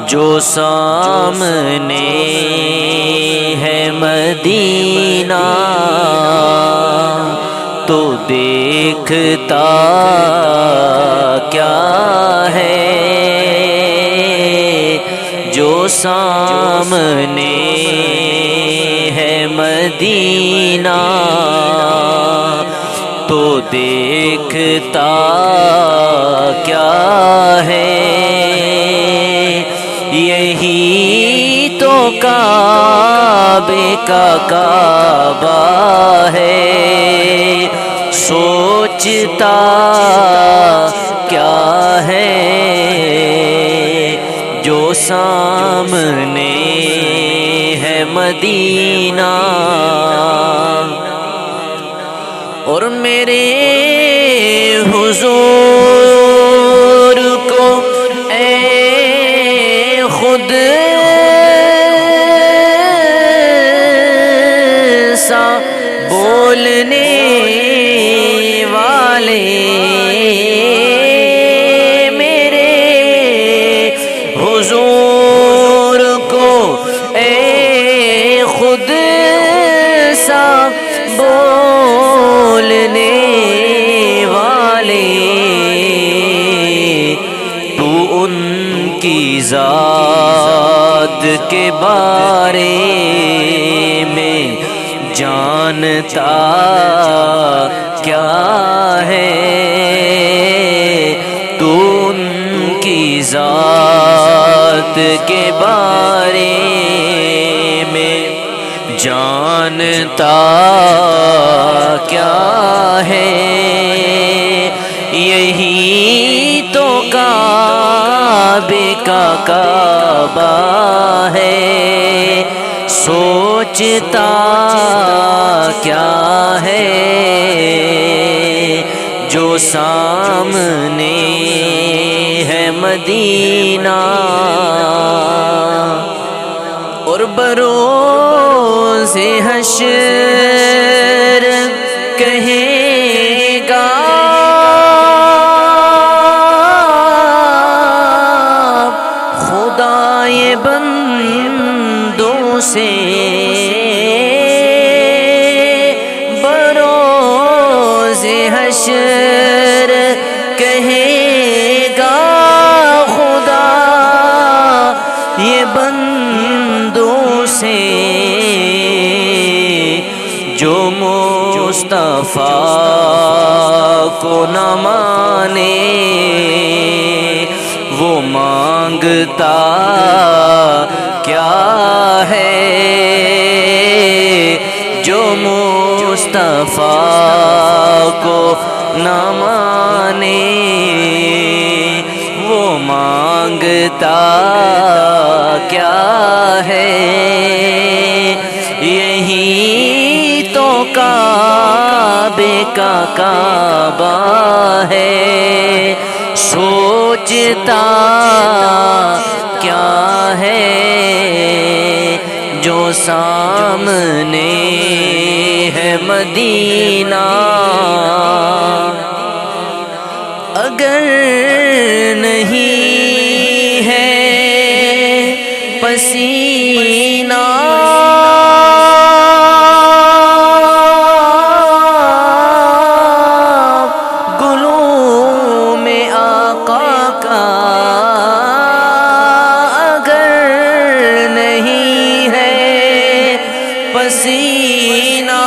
جو سامنے ہے مدینہ تو دیکھتا کیا ہے، جو سامنے ہے مدینہ تو دیکھتا کیا ہے، یہی تو کعبے کا کعبہ ہے، سوچتا کیا ہے، جو سامنے ہے مدینہ۔ اور میرے حضور کو اے خود سا بولنے والے، میرے حضور کو اے خود سا بولنے والے، تو ان کی ذات کے بارے میں جانتا کیا ہے، تو ان کی ذات کے بارے میں جانتا کیا ہے، یہی تو کعبے کا کعبہ ہے، سوچتا کیا ہے، جو سامنے ہے مدینہ۔ اور بروز حشر کہے گا خدا یہ بندوں سے، بروز حشر کہے گا خدا یہ بندوں سے، جو مصطفیٰ کو نہ مانے وہ مانگتا کیا ہے، جو مصطفیٰ کو نہ مانے وہ مانگتا کیا ہے، یہی تو کعبے کا کعبہ ہے، سوچتا کیا ہے، جو سامنے ہے مدینہ۔ اگر نہیں ہے پسینہ گلوں میں آقا کا، اگر نہیں ہے پسینہ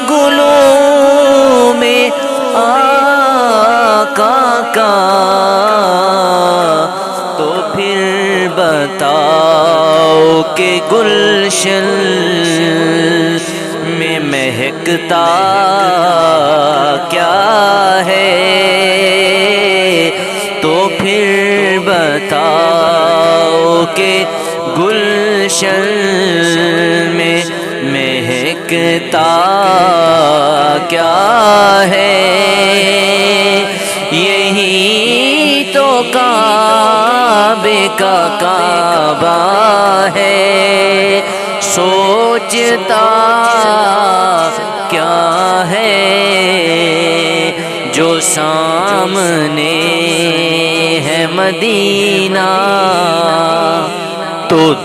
گلوں میں آقا کا، تو پھر بتاؤ کہ گلشن میں مہکتا کیا ہے، تو پھر بتاؤ کہ گلشن میں مہکتا کیا ہے، یہی تو کعبے کا کعبہ ہے، سوچتا کیا ہے، جو سامنے ہے مدینہ۔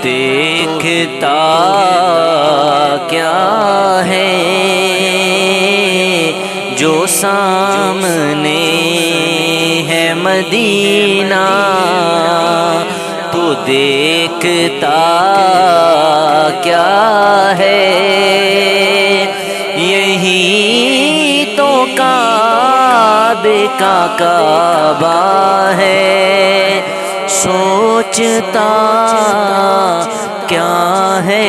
دیکھتا کیا ہے جو سامنے ہے مدینہ، تو دیکھتا کیا ہے، یہی تو کعبے کا کعبہ ہے، سوچتا کیا ہے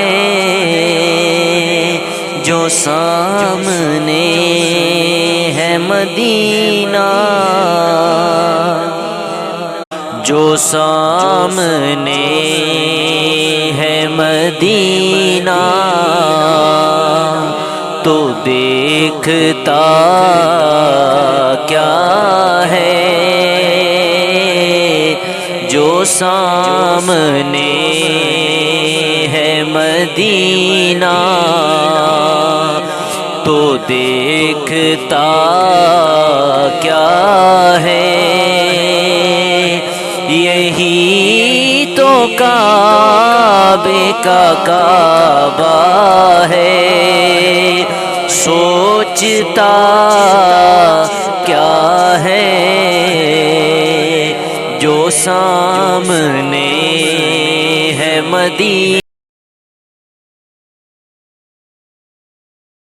جو سامنے ہے مدینہ، جو سامنے ہے مدینہ، تو دیکھتا کیا ہے جو سامنے ہے مدینہ، تو دیکھتا کیا ہے، یہی تو کعبے کا کعبہ ہے، سوچتا کیا ہے جو سامنے ہے مدینہ۔